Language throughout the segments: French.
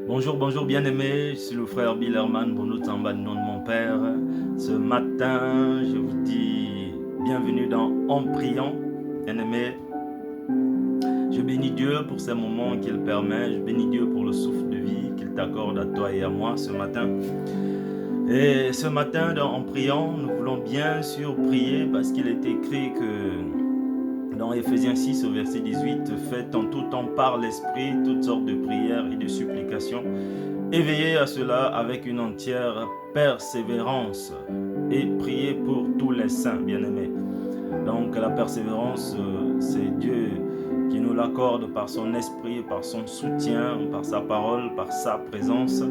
Bonjour bien-aimés, je suis le frère Billerman Bono Tamba, nom de mon père. Ce matin, je vous dis bienvenue dans En priant, bien-aimés. Je bénis Dieu pour ces moments qu'il permet, je bénis Dieu pour le souffle de vie qu'il t'accorde à toi et à moi ce matin. Et ce matin, En priant, nous voulons bien sûr prier parce qu'il est écrit que dans Éphésiens 6 au verset 18, faites en tout temps par l'Esprit toutes sortes de prières et de supplications. Et veillez à cela avec une entière persévérance et priez pour tous les saints bien-aimés. Donc la persévérance, c'est Dieu qui nous l'accorde par son esprit, par son soutien, par sa parole, par sa présence.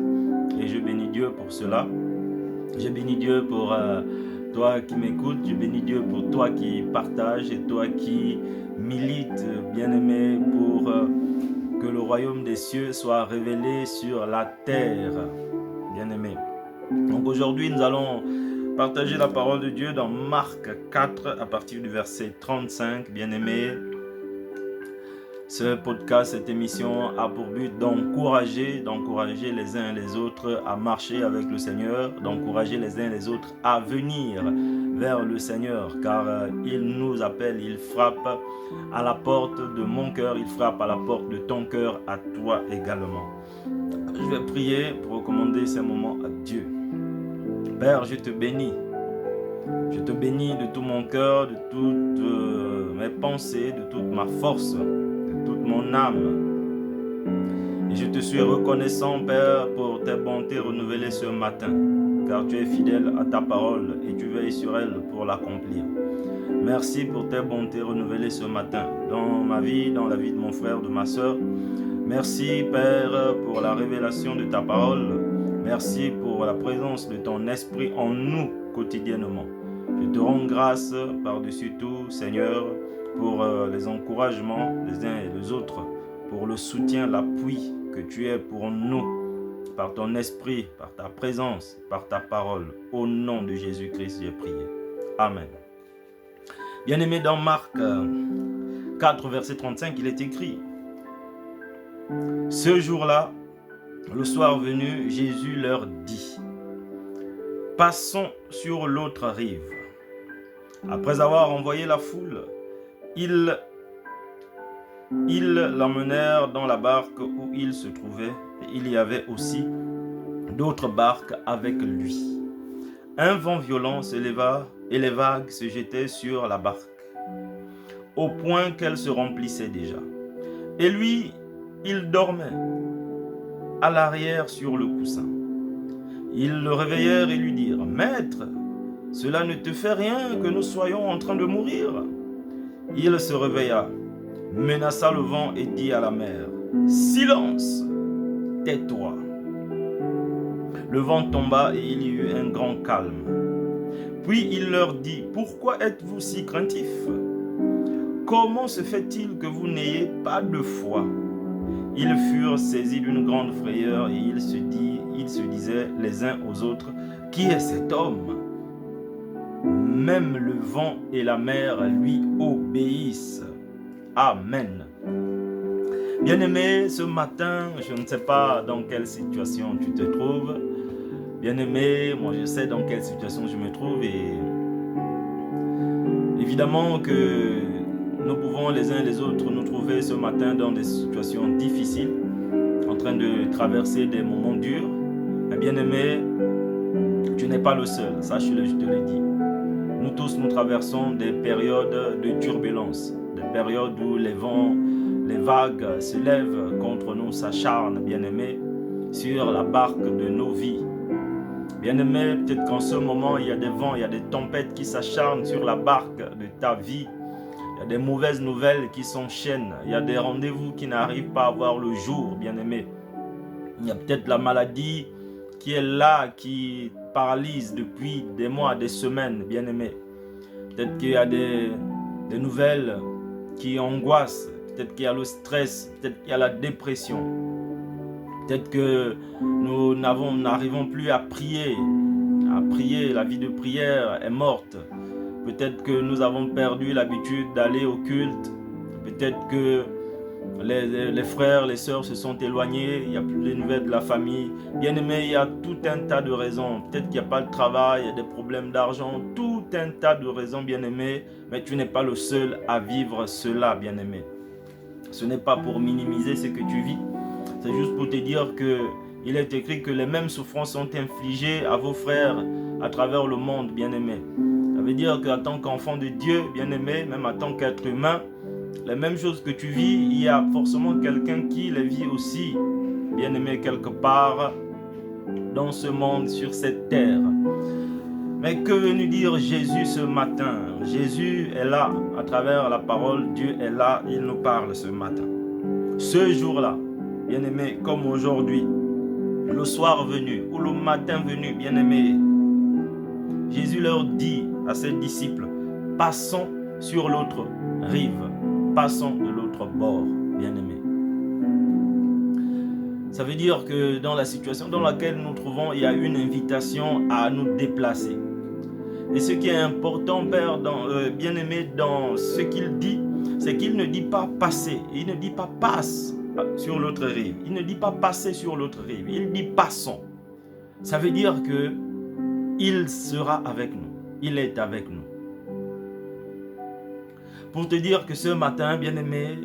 Et je bénis Dieu pour cela. Je bénis Dieu pour toi qui m'écoutes. Je bénis Dieu pour toi qui partages et toi qui milites, bien-aimé, pour que le royaume des cieux soit révélé sur la terre, bien-aimé. Donc aujourd'hui, nous allons partager la parole de Dieu dans Marc 4 à partir du verset 35, bien-aimé. Ce podcast, cette émission a pour but d'encourager les uns et les autres à marcher avec le Seigneur, d'encourager les uns et les autres à venir vers le Seigneur, car il nous appelle, il frappe à la porte de mon cœur, il frappe à la porte de ton cœur, à toi également. Je vais prier pour recommander ces moments à Dieu. Père, je te bénis. Je te bénis de tout mon cœur, de toutes mes pensées, de toute ma force, de toute mon âme. Et je te suis reconnaissant, Père, pour tes bontés renouvelées ce matin, car tu es fidèle à ta parole et tu veilles sur elle pour l'accomplir. Merci pour tes bontés renouvelées ce matin, dans ma vie, dans la vie de mon frère, de ma soeur. Merci, Père, pour la révélation de ta parole. Merci pour la présence de ton esprit en nous quotidiennement. Je te rends grâce par-dessus tout, Seigneur, pour les encouragements des uns et des autres, pour le soutien, l'appui que tu es pour nous, par ton esprit, par ta présence, par ta parole. Au nom de Jésus-Christ, j'ai prié. Amen. Bien-aimé, dans Marc 4, verset 35, il est écrit: ce jour-là, le soir venu, Jésus leur dit: passons sur l'autre rive. Après avoir envoyé la foule, ils l'emmenèrent dans la barque où il se trouvait, et il y avait aussi d'autres barques avec lui. Un vent violent se leva et les vagues se jetaient sur la barque, au point qu'elle se remplissait déjà. Et lui, il dormait à l'arrière sur le coussin. Ils le réveillèrent et lui dirent: Maître, cela ne te fait rien que nous soyons en train de mourir? Il se réveilla, menaça le vent et dit à la mer: Silence, tais-toi. Le vent tomba et il y eut un grand calme. Puis il leur dit: Pourquoi êtes-vous si craintifs? Comment se fait-il que vous n'ayez pas de foi? Ils furent saisis d'une grande frayeur et ils se disaient les uns aux autres: Qui est cet homme? Même le vent et la mer lui obéissent. Amen. Bien-aimé, ce matin, je ne sais pas dans quelle situation tu te trouves. Bien-aimé, moi je sais dans quelle situation je me trouve, et évidemment que nous pouvons les uns et les autres nous trouver ce matin dans des situations difficiles, en train de traverser des moments durs. Mais bien-aimé, tu n'es pas le seul, sache-le, je te le dis. Nous tous, nous traversons des périodes de turbulence, des périodes où les vents, les vagues se lèvent contre nous, s'acharnent, bien-aimé, sur la barque de nos vies. Bien-aimé, peut-être qu'en ce moment, il y a des vents, il y a des tempêtes qui s'acharnent sur la barque de ta vie. Il y a des mauvaises nouvelles qui s'enchaînent. Il y a des rendez-vous qui n'arrivent pas à voir le jour, bien-aimé. Il y a peut-être la maladie qui est là, qui paralyse depuis des mois, des semaines, bien-aimé. Peut-être qu'il y a des nouvelles qui angoissent. Peut-être qu'il y a le stress. Peut-être qu'il y a la dépression. Peut-être que nous n'arrivons plus à prier. La vie de prière est morte. Peut-être que nous avons perdu l'habitude d'aller au culte. Peut-être que Les frères, les sœurs se sont éloignés, il n'y a plus de nouvelles de la famille. Bien-aimé, il y a tout un tas de raisons. Peut-être qu'il n'y a pas de travail, il y a des problèmes d'argent, tout un tas de raisons, bien-aimé. Mais tu n'es pas le seul à vivre cela, bien-aimé. Ce n'est pas pour minimiser ce que tu vis. C'est juste pour te dire que il est écrit que les mêmes souffrances sont infligées à vos frères à travers le monde, bien-aimé. Ça veut dire qu'en tant qu'enfant de Dieu, bien-aimé, même en tant qu'être humain, les mêmes choses que tu vis, il y a forcément quelqu'un qui les vit aussi, bien-aimé, quelque part dans ce monde, sur cette terre. Mais que veut nous dire Jésus ce matin? Jésus est là, à travers la parole, Dieu est là, il nous parle ce matin. Ce jour-là, bien-aimé, comme aujourd'hui, le soir venu ou le matin venu, bien-aimé, Jésus leur dit à ses disciples, passons sur l'autre rive. Passons de l'autre bord, bien-aimés. Ça veut dire que dans la situation dans laquelle nous nous trouvons, il y a une invitation à nous déplacer. Et ce qui est important, Père, bien-aimé, dans ce qu'il dit, c'est qu'il ne dit pas passer, il ne dit pas passe sur l'autre rive, il ne dit pas passer sur l'autre rive, il dit passons. Ça veut dire que il sera avec nous, il est avec nous. Pour te dire que ce matin, bien-aimé,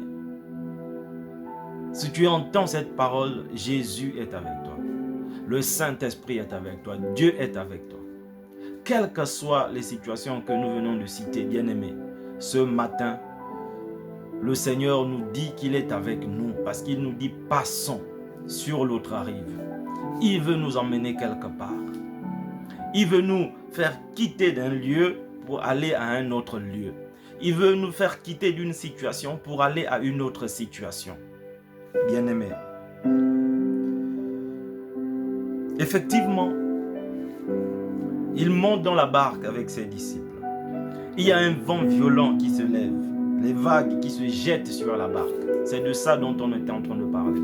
si tu entends cette parole, Jésus est avec toi. Le Saint-Esprit est avec toi. Dieu est avec toi. Quelles que soient les situations que nous venons de citer, bien-aimé, ce matin, le Seigneur nous dit qu'il est avec nous parce qu'il nous dit passons sur l'autre rive. Il veut nous emmener quelque part. Il veut nous faire quitter d'un lieu pour aller à un autre lieu. Il veut nous faire quitter d'une situation pour aller à une autre situation. Bien-aimé. Effectivement, il monte dans la barque avec ses disciples. Il y a un vent violent qui se lève. Les vagues qui se jettent sur la barque. C'est de ça dont on était en train de parler.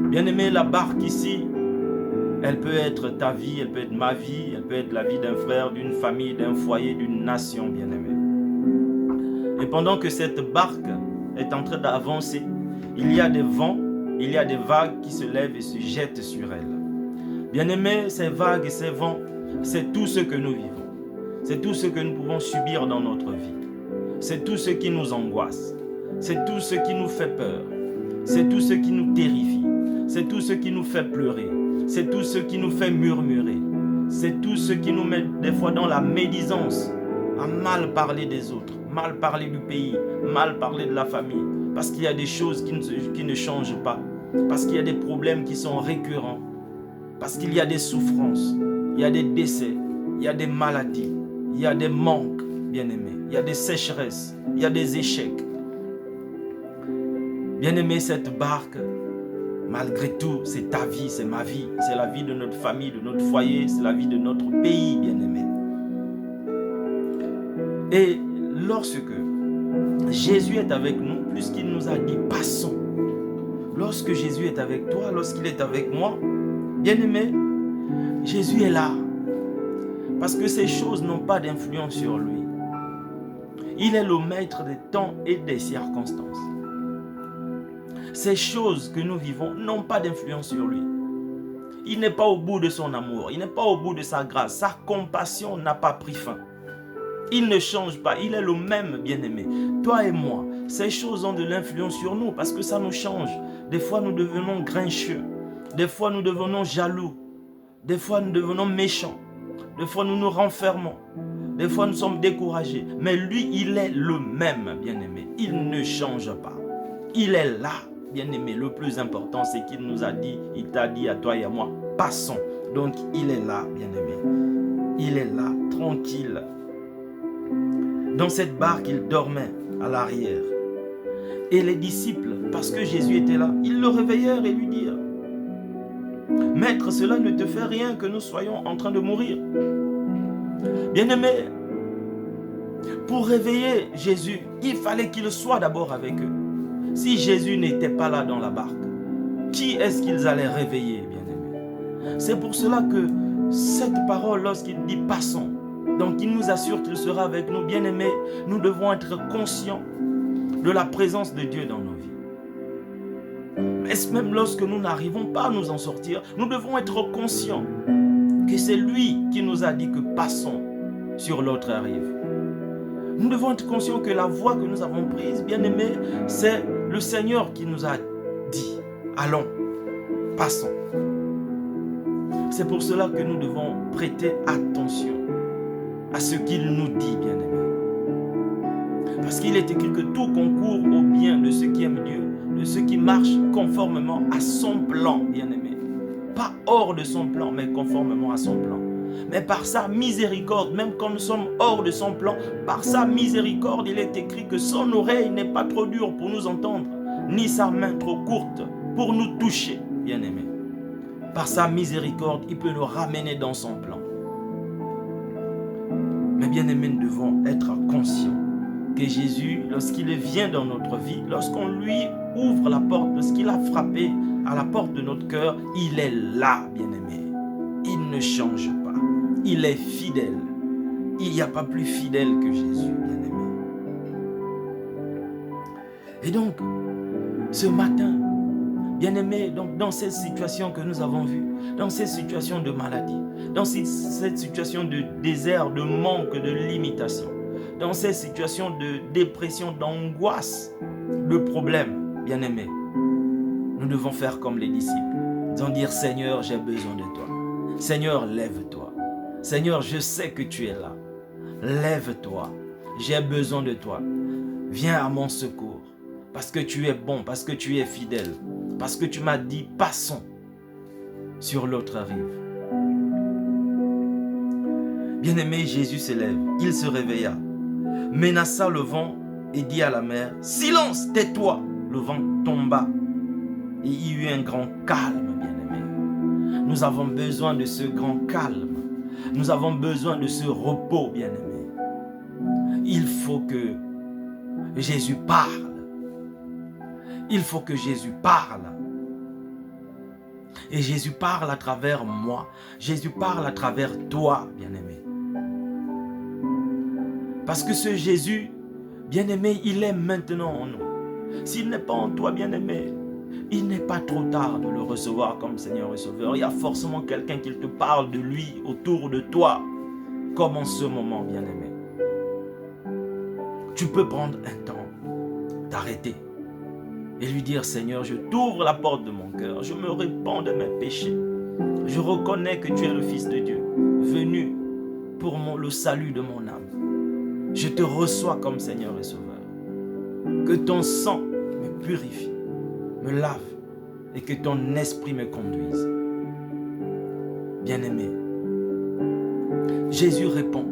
Bien-aimé, la barque ici, elle peut être ta vie, elle peut être ma vie, elle peut être la vie d'un frère, d'une famille, d'un foyer, d'une nation, bien-aimé. Et pendant que cette barque est en train d'avancer, il y a des vents, il y a des vagues qui se lèvent et se jettent sur elle. Bien-aimés, ces vagues et ces vents, c'est tout ce que nous vivons. C'est tout ce que nous pouvons subir dans notre vie. C'est tout ce qui nous angoisse. C'est tout ce qui nous fait peur. C'est tout ce qui nous terrifie. C'est tout ce qui nous fait pleurer. C'est tout ce qui nous fait murmurer. C'est tout ce qui nous met des fois dans la médisance, à mal parler des autres, mal parler du pays, mal parler de la famille. Parce qu'il y a des choses qui ne changent pas. Parce qu'il y a des problèmes qui sont récurrents. Parce qu'il y a des souffrances. Il y a des décès. Il y a des maladies. Il y a des manques, bien-aimés. Il y a des sécheresses. Il y a des échecs. Bien-aimé, cette barque, malgré tout, c'est ta vie, c'est ma vie. C'est la vie de notre famille, de notre foyer. C'est la vie de notre pays, bien-aimé. Et lorsque Jésus est avec nous, puisqu'il nous a dit passons. Lorsque Jésus est avec toi, lorsqu'il est avec moi, bien-aimé, Jésus est là. Parce que ces choses n'ont pas d'influence sur lui. Il est le maître des temps et des circonstances. Ces choses que nous vivons n'ont pas d'influence sur lui. Il n'est pas au bout de son amour, il n'est pas au bout de sa grâce. Sa compassion n'a pas pris fin. Il ne change pas, il est le même, bien-aimé. Toi et moi, ces choses ont de l'influence sur nous parce que ça nous change. Des fois, nous devenons grincheux. Des fois, nous devenons jaloux. Des fois, nous devenons méchants. Des fois, nous nous renfermons. Des fois, nous sommes découragés. Mais lui, il est le même, bien-aimé. Il ne change pas. Il est là, bien-aimé. Le plus important, c'est qu'il nous a dit, il t'a dit à toi et à moi, passons. Donc, il est là, bien-aimé. Il est là, tranquille. Dans cette barque, il dormait à l'arrière. Et les disciples, parce que Jésus était là, ils le réveillèrent et lui dirent, Maître, cela ne te fait rien que nous soyons en train de mourir. Bien-aimé, pour réveiller Jésus, il fallait qu'il soit d'abord avec eux. Si Jésus n'était pas là dans la barque, qui est-ce qu'ils allaient réveiller, bien-aimé? C'est pour cela que cette parole, lorsqu'il dit « passons », donc il nous assure qu'il sera avec nous, bien-aimés, nous devons être conscients de la présence de Dieu dans nos vies. Mais même lorsque nous n'arrivons pas à nous en sortir, nous devons être conscients que c'est lui qui nous a dit que passons sur l'autre rive. Nous devons être conscients que la voie que nous avons prise, bien aimé, c'est le Seigneur qui nous a dit, allons, passons. C'est pour cela que nous devons prêter attention à ce qu'il nous dit, bien aimé. Parce qu'il est écrit que tout concourt au bien de ceux qui aiment Dieu, de ceux qui marchent conformément à son plan, bien aimé. Pas hors de son plan, mais conformément à son plan. Mais par sa miséricorde, même quand nous sommes hors de son plan, par sa miséricorde, il est écrit que son oreille n'est pas trop dure pour nous entendre, ni sa main trop courte pour nous toucher, bien aimé. Par sa miséricorde, il peut nous ramener dans son plan. Mais bien aimé, nous devons être conscients que Jésus, lorsqu'il vient dans notre vie, lorsqu'on lui ouvre la porte, lorsqu'il a frappé à la porte de notre cœur, il est là, bien aimé. Il ne change pas. Il est fidèle. Il n'y a pas plus fidèle que Jésus, bien aimé. Et donc, ce matin, bien aimé, donc dans cette situation que nous avons vue, dans cette situation de maladie, dans cette situation de désert, de manque, de limitation, dans cette situation de dépression, d'angoisse, de problème, bien aimé, nous devons faire comme les disciples. Nous devons dire, Seigneur, j'ai besoin de toi. Seigneur, lève-toi. Seigneur, je sais que tu es là. Lève-toi. J'ai besoin de toi. Viens à mon secours. Parce que tu es bon, parce que tu es fidèle. Parce que tu m'as dit, passons sur l'autre rive. Bien-aimé, Jésus se lève. Il se réveilla, menaça le vent et dit à la mer, silence, tais-toi. Le vent tomba et il y eut un grand calme, bien-aimé. Nous avons besoin de ce grand calme. Nous avons besoin de ce repos, bien-aimé. Il faut que Jésus parle. Il faut que Jésus parle. Et Jésus parle à travers moi. Jésus parle à travers toi, bien-aimé. Parce que ce Jésus, bien-aimé, il est maintenant en nous. S'il n'est pas en toi, bien-aimé, il n'est pas trop tard de le recevoir comme Seigneur et Sauveur. Il y a forcément quelqu'un qui te parle de lui autour de toi, comme en ce moment, bien-aimé. Tu peux prendre un temps, t'arrêter et lui dire, Seigneur, je t'ouvre la porte de mon cœur, je me répands de mes péchés. Je reconnais que tu es le Fils de Dieu, venu pour le salut de mon âme. Je te reçois comme Seigneur et Sauveur. Que ton sang me purifie, me lave et que ton esprit me conduise. Bien-aimé, Jésus répond.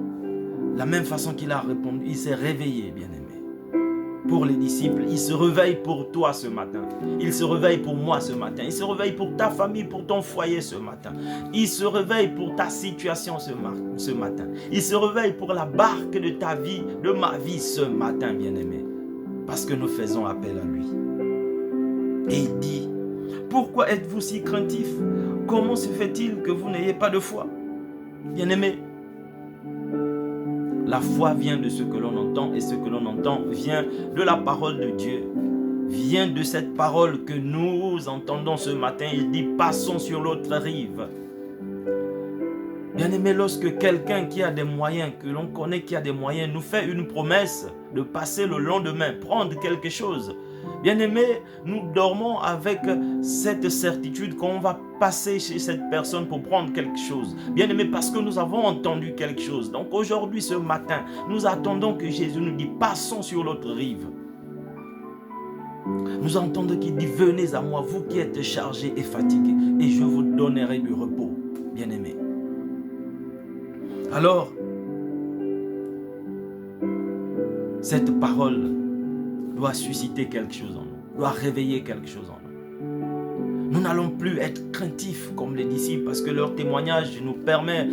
La même façon qu'il a répondu, il s'est réveillé, bien-aimé. Pour les disciples, il se réveille pour toi ce matin. Il se réveille pour moi ce matin. Il se réveille pour ta famille, pour ton foyer ce matin. Il se réveille pour ta situation ce matin. Il se réveille pour la barque de ta vie, de ma vie ce matin, bien-aimé. Parce que nous faisons appel à lui. Et il dit, pourquoi êtes-vous si craintifs? Comment se fait-il que vous n'ayez pas de foi? Bien-aimé, la foi vient de ce que l'on entend et ce que l'on entend vient de la parole de Dieu. Vient de cette parole que nous entendons ce matin. Il dit, passons sur l'autre rive. Bien-aimé, lorsque quelqu'un qui a des moyens, que l'on connaît qui a des moyens, nous fait une promesse de passer le lendemain, prendre quelque chose. Bien-aimé, nous dormons avec cette certitude qu'on va passer chez cette personne pour prendre quelque chose. Bien-aimé, parce que nous avons entendu quelque chose. Donc aujourd'hui, ce matin, nous attendons que Jésus nous dise, passons sur l'autre rive. Nous entendons qu'il dit, venez à moi, vous qui êtes chargés et fatigués, et je vous donnerai du repos. Bien-aimé. Alors, cette parole doit susciter quelque chose en nous, doit réveiller quelque chose en nous. Nous n'allons plus être craintifs comme les disciples parce que leur témoignage nous permet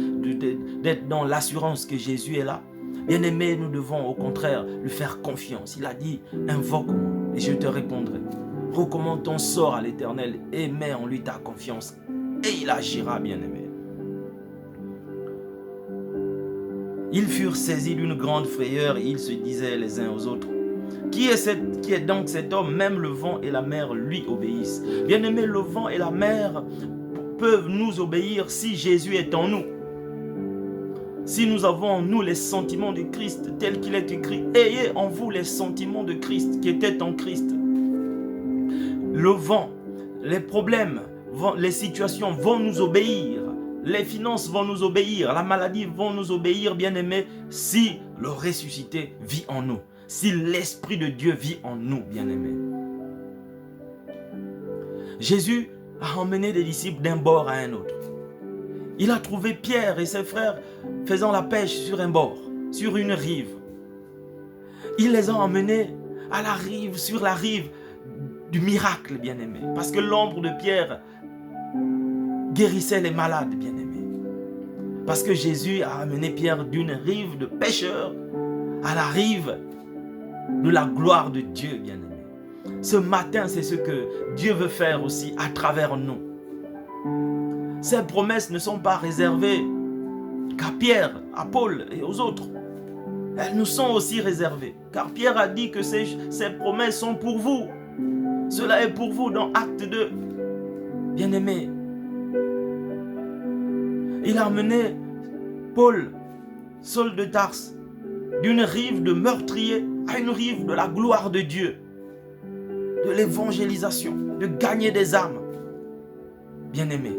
d'être dans l'assurance que Jésus est là. Bien-aimés, nous devons au contraire lui faire confiance. Il a dit, invoque-moi et je te répondrai. Recommande ton sort à l'Éternel et mets en lui ta confiance et il agira, bien-aimé. Ils furent saisis d'une grande frayeur et ils se disaient les uns aux autres, Qui est donc cet homme? Même le vent et la mer lui obéissent. Bien-aimés, le vent et la mer peuvent nous obéir si Jésus est en nous. Si nous avons en nous les sentiments de Christ, tel qu'il est écrit, ayez en vous les sentiments de Christ qui étaient en Christ. Le vent, les problèmes, les situations vont nous obéir. Les finances vont nous obéir. La maladie vont nous obéir, bien-aimés, si le ressuscité vit en nous. Si l'Esprit de Dieu vit en nous, bien-aimés. Jésus a emmené des disciples d'un bord à un autre. Il a trouvé Pierre et ses frères faisant la pêche sur un bord, sur une rive. Il les a emmenés à la rive, sur la rive du miracle, bien-aimé. Parce que l'ombre de Pierre guérissait les malades, bien-aimés. Parce que Jésus a amené Pierre d'une rive de pêcheurs à la rive de la gloire de Dieu, bien-aimé. Ce matin, c'est ce que Dieu veut faire aussi à travers nous. Ces promesses ne sont pas réservées qu'à Pierre, à Paul et aux autres. Elles nous sont aussi réservées. Car Pierre a dit que ces promesses sont pour vous. Cela est pour vous dans Acte 2. Bien-aimés, il a amené Paul, Saul de Tarse, d'une rive de meurtrier à une rive de la gloire de Dieu, de l'évangélisation, de gagner des âmes. Bien-aimés,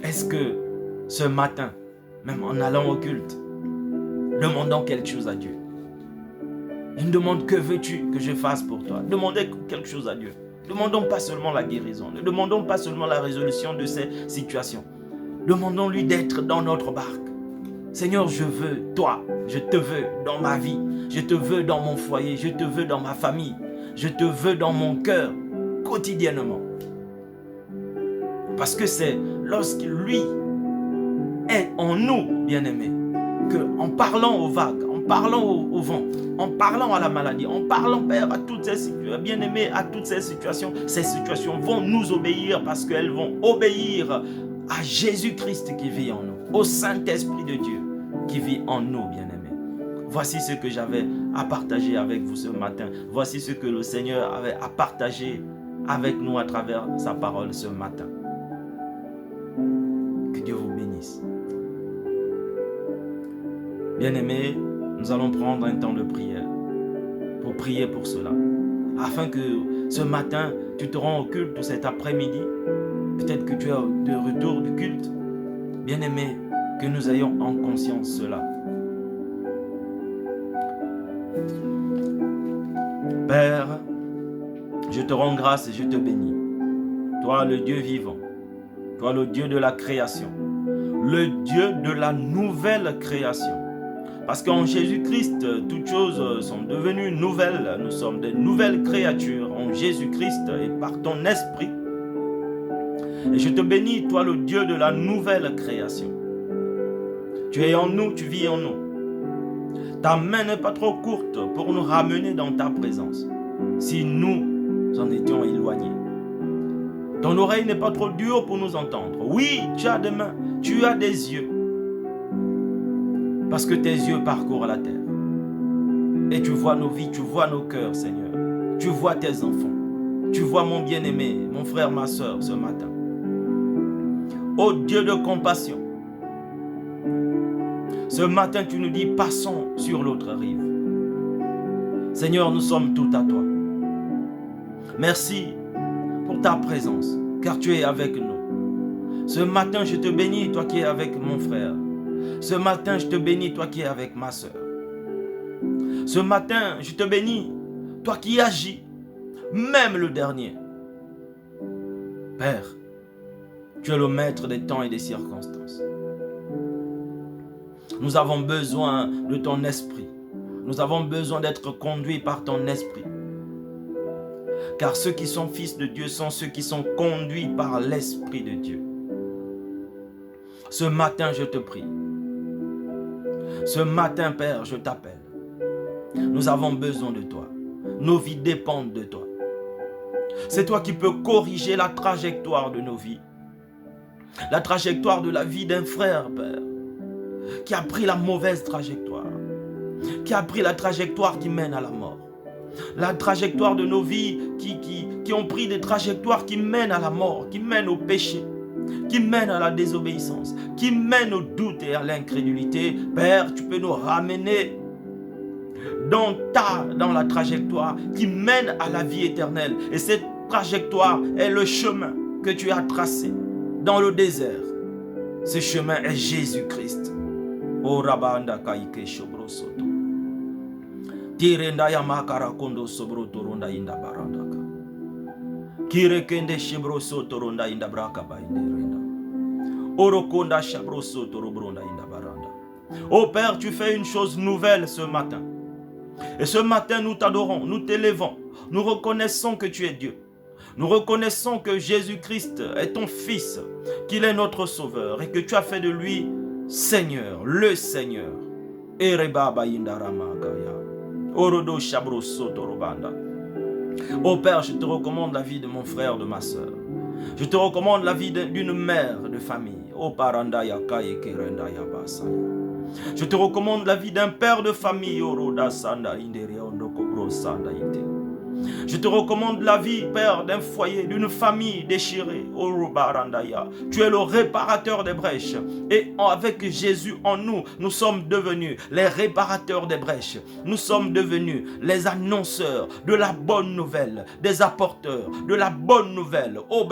est-ce que ce matin, même en allant au culte, demandons quelque chose à Dieu? Il me demande, que veux-tu que je fasse pour toi? Demandez quelque chose à Dieu. Demandons pas seulement la guérison, ne demandons pas seulement la résolution de ces situations. Demandons-lui d'être dans notre barque. Seigneur, je veux toi, je te veux dans ma vie, je te veux dans mon foyer, je te veux dans ma famille, je te veux dans mon cœur, quotidiennement. Parce que c'est lorsque lui est en nous, bien-aimés, qu'en parlant aux vagues, en parlant au vent, en parlant à la maladie, en parlant, Père, à toutes ces situations, bien-aimés, à toutes ces situations vont nous obéir parce qu'elles vont obéir à Jésus-Christ qui vit en nous, au Saint-Esprit de Dieu qui vit en nous, bien-aimés. Voici ce que j'avais à partager avec vous ce matin. Voici ce que le Seigneur avait à partager avec nous à travers sa parole ce matin. Que Dieu vous bénisse. Bien-aimés, nous allons prendre un temps de prière pour prier pour cela. Afin que ce matin, tu te rends au culte ou cet après-midi. Peut-être que tu es de retour du culte. Bien-aimés, que nous ayons en conscience cela. Père, je te rends grâce et je te bénis. Toi, le Dieu vivant. Toi, le Dieu de la création. Le Dieu de la nouvelle création. Parce qu'en Jésus-Christ, toutes choses sont devenues nouvelles. Nous sommes de nouvelles créatures en Jésus-Christ et par ton esprit. Et je te bénis, toi le Dieu de la nouvelle création. Tu es en nous, tu vis en nous. Ta main n'est pas trop courte pour nous ramener dans ta présence, si nous en étions éloignés. Ton oreille n'est pas trop dure pour nous entendre. Oui, tu as des mains, tu as des yeux. Parce que tes yeux parcourent la terre. Et tu vois nos vies, tu vois nos cœurs, Seigneur. Tu vois tes enfants. Tu vois mon bien-aimé, mon frère, ma soeur, ce matin. Ô Dieu de compassion, ce matin tu nous dis, passons sur l'autre rive. Seigneur, nous sommes tout à toi. Merci pour ta présence, car tu es avec nous. Ce matin, je te bénis, toi qui es avec mon frère. Ce matin, je te bénis, toi qui es avec ma soeur. Ce matin, je te bénis, toi qui agis, même le dernier. Père, tu es le maître des temps et des circonstances. Nous avons besoin de ton esprit. Nous avons besoin d'être conduits par ton esprit. Car ceux qui sont fils de Dieu sont ceux qui sont conduits par l'Esprit de Dieu. Ce matin, je te prie. Ce matin, Père, je t'appelle. Nous avons besoin de toi. Nos vies dépendent de toi. C'est toi qui peux corriger la trajectoire de nos vies. La trajectoire de la vie d'un frère, Père, qui a pris la mauvaise trajectoire, qui a pris la trajectoire qui mène à la mort. La trajectoire de nos vies qui ont pris des trajectoires qui mènent à la mort, qui mènent au péché, qui mènent à la désobéissance, qui mènent au doute et à l'incrédulité. Père, tu peux nous ramener dans la trajectoire qui mène à la vie éternelle. Et cette trajectoire est le chemin que tu as tracé dans le désert. Ce chemin est Jésus-Christ. O Rabanda Kaike Shobro Soto. Tirenda Yamakara Kondo Sobro Toronda Inda Barandaka. Kirekende Shebro Soto Ronda Inda Braka Bainde Renda. Orokonda Shabro Soto Robronda Inda Baranda. Oh Père, tu fais une chose nouvelle ce matin. Et ce matin, nous t'adorons, nous t'élevons. Nous reconnaissons que tu es Dieu. Nous reconnaissons que Jésus-Christ est ton Fils, qu'il est notre Sauveur et que tu as fait de lui Seigneur, le Seigneur. Oh Père, je te recommande la vie de mon frère, de ma soeur. Je te recommande la vie d'une mère de famille. Oh Parandaya Kayekerendaya Basaya. Je te recommande la vie d'un père de famille. Je te recommande la vie, Père, d'un foyer, d'une famille déchirée. Tu es le réparateur des brèches. Et avec Jésus en nous, nous sommes devenus les réparateurs des brèches. Nous sommes devenus les annonceurs de la bonne nouvelle, des apporteurs de la bonne nouvelle. Oh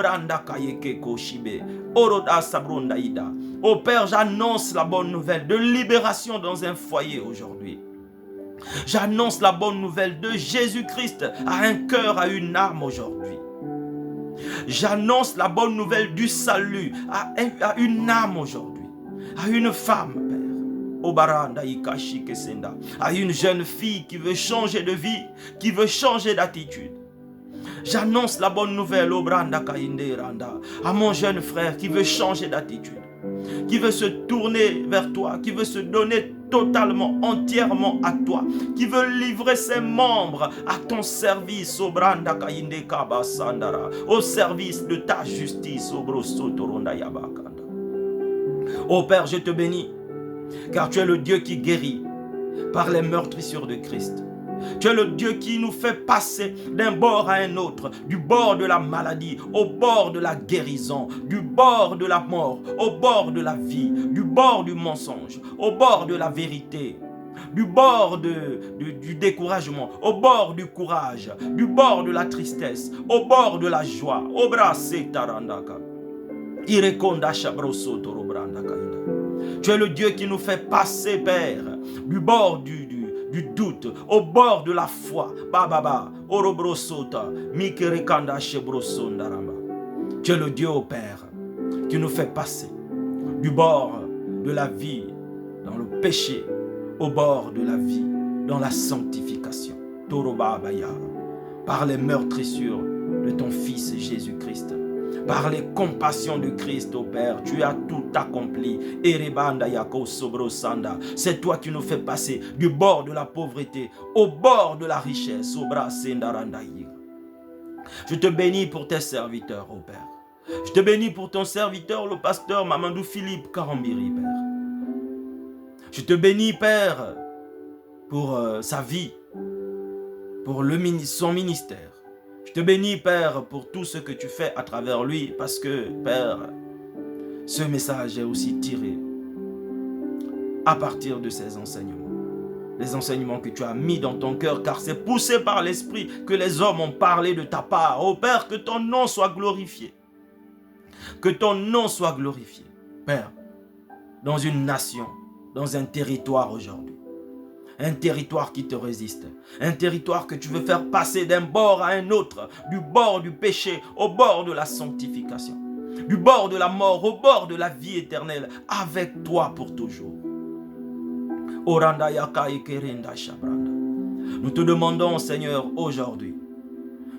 Père, j'annonce la bonne nouvelle de libération dans un foyer aujourd'hui. J'annonce la bonne nouvelle de Jésus-Christ à un cœur, à une âme aujourd'hui. J'annonce la bonne nouvelle du salut à une âme aujourd'hui, à une femme, Père. À une jeune fille qui veut changer de vie, qui veut changer d'attitude. J'annonce la bonne nouvelle à mon jeune frère qui veut changer d'attitude, qui veut se tourner vers toi, qui veut se donner totalement, entièrement à toi, qui veut livrer ses membres à ton service, au service de ta justice. Oh Père, je te bénis, car tu es le Dieu qui guérit par les meurtrissures de Christ. Tu es le Dieu qui nous fait passer d'un bord à un autre, du bord de la maladie au bord de la guérison, du bord de la mort au bord de la vie, du bord du mensonge au bord de la vérité, du bord du découragement au bord du courage, du bord de la tristesse au bord de la joie. Tu es le Dieu qui nous fait passer, Père, du bord du doute au bord de la foi. Tu es le Dieu, ô Père, qui nous fait passer du bord de la vie dans le péché au bord de la vie dans la sanctification. Par les meurtrissures de ton Fils Jésus-Christ, par les compassions de Christ, ô Père, tu as tout accompli. C'est toi qui nous fais passer du bord de la pauvreté au bord de la richesse. Je te bénis pour tes serviteurs, ô Père. Je te bénis pour ton serviteur, le pasteur Mamadou Philippe Karambiri, Père. Je te bénis, Père, pour sa vie, pour son ministère. Je te bénis, Père, pour tout ce que tu fais à travers lui, parce que, Père, ce message est aussi tiré à partir de ces enseignements. Les enseignements que tu as mis dans ton cœur, car c'est poussé par l'Esprit que les hommes ont parlé de ta part. Oh Père, que ton nom soit glorifié. Que ton nom soit glorifié, Père, dans une nation, dans un territoire aujourd'hui. Un territoire qui te résiste. Un territoire que tu veux faire passer d'un bord à un autre. Du bord du péché au bord de la sanctification. Du bord de la mort au bord de la vie éternelle. Avec toi pour toujours. Nous te demandons, Seigneur, aujourd'hui.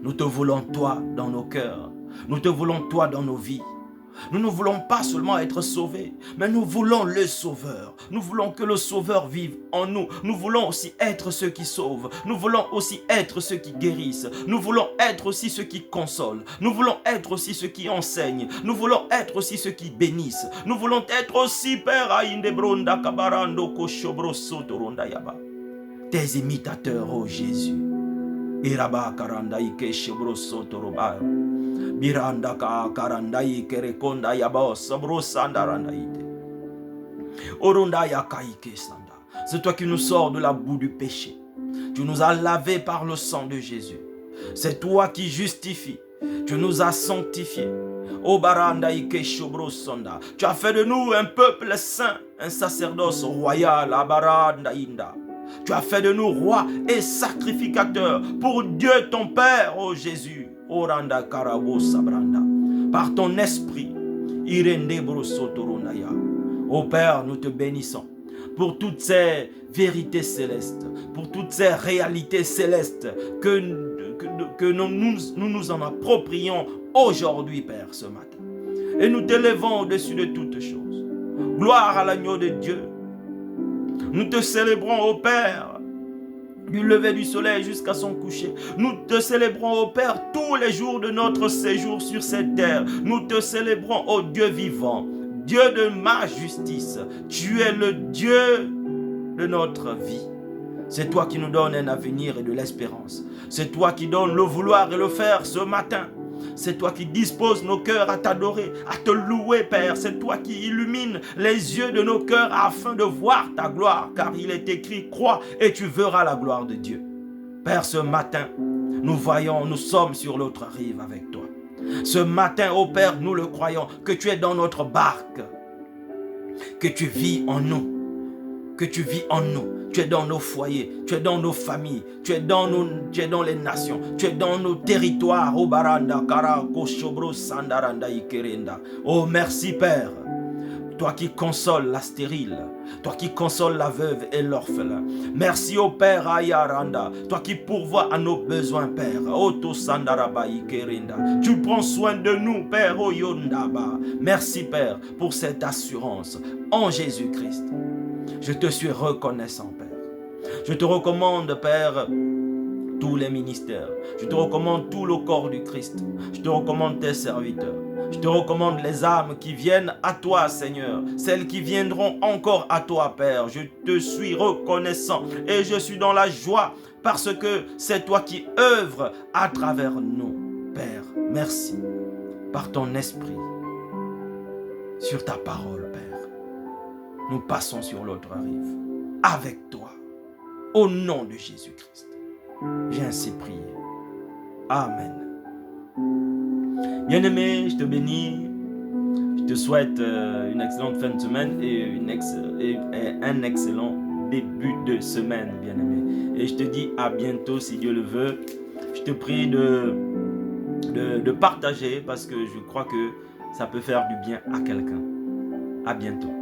Nous te voulons toi dans nos cœurs. Nous te voulons toi dans nos vies. Nous ne voulons pas seulement être sauvés, mais nous voulons le Sauveur. Nous voulons que le Sauveur vive en nous. Nous voulons aussi être ceux qui sauvent. Nous voulons aussi être ceux qui guérissent. Nous voulons être aussi ceux qui consolent. Nous voulons être aussi ceux qui enseignent. Nous voulons être aussi ceux qui bénissent. Nous voulons être aussi, Père, tes imitateurs, ô Jésus. Iraba karanda ike shebro sotoroba. Biranda ka karanda ike rekonda yaba sabro sandaranda ite. Orunda yakaike sanda. C'est toi qui nous sors de la boue du péché. Tu nous as lavés par le sang de Jésus. C'est toi qui justifies. Tu nous as sanctifiés. O baranda ike shobro sonda. Tu as fait de nous un peuple saint, un sacerdoce royal. Abaranda inda. Tu as fait de nous rois et sacrificateurs pour Dieu ton Père, ô Jésus. Oranda karabo sabranda. Par ton esprit. Irende brosotoronaya. Ô Père, nous te bénissons pour toutes ces vérités célestes, pour toutes ces réalités célestes que nous en approprions aujourd'hui, Père, ce matin. Et nous t'élevons au-dessus de toutes choses. Gloire à l'agneau de Dieu. Nous te célébrons, ô Père, du lever du soleil jusqu'à son coucher. Nous te célébrons, ô Père, tous les jours de notre séjour sur cette terre. Nous te célébrons, ô Dieu vivant, Dieu de ma justice. Tu es le Dieu de notre vie. C'est toi qui nous donnes un avenir et de l'espérance. C'est toi qui donnes le vouloir et le faire ce matin. C'est toi qui disposes nos cœurs à t'adorer, à te louer, Père. C'est toi qui illumines les yeux de nos cœurs afin de voir ta gloire. Car il est écrit, crois et tu verras la gloire de Dieu. Père, ce matin, nous voyons, nous sommes sur l'autre rive avec toi. Ce matin, ô Père, nous le croyons, que tu es dans notre barque, que tu vis en nous, que tu vis en nous. Tu es dans nos foyers, tu es dans nos familles, tu es dans les nations, tu es dans nos territoires. Oh baranda karako shobro sandaranda ikerenda. Oh merci Père, toi qui consoles la stérile, toi qui consoles la veuve et l'orphelin. Merci au Père Ayaranda, toi qui pourvois à nos besoins, Père. Oto sandaraba ikerenda. Tu prends soin de nous, Père Oyondaba. Merci Père pour cette assurance en Jésus-Christ. Je te suis reconnaissant, Père. Je te recommande, Père, tous les ministères. Je te recommande tout le corps du Christ. Je te recommande tes serviteurs. Je te recommande les âmes qui viennent à toi, Seigneur. Celles qui viendront encore à toi, Père. Je te suis reconnaissant et je suis dans la joie parce que c'est toi qui œuvres à travers nous, Père. Merci par ton esprit sur ta parole, Père. Nous passons sur l'autre rive avec toi, au nom de Jésus-Christ. J'ai ainsi prié. Amen. Bien-aimé, je te bénis. Je te souhaite une excellente fin de semaine et un excellent début de semaine, bien-aimé. Et je te dis à bientôt si Dieu le veut. Je te prie de partager parce que je crois que ça peut faire du bien à quelqu'un. À bientôt.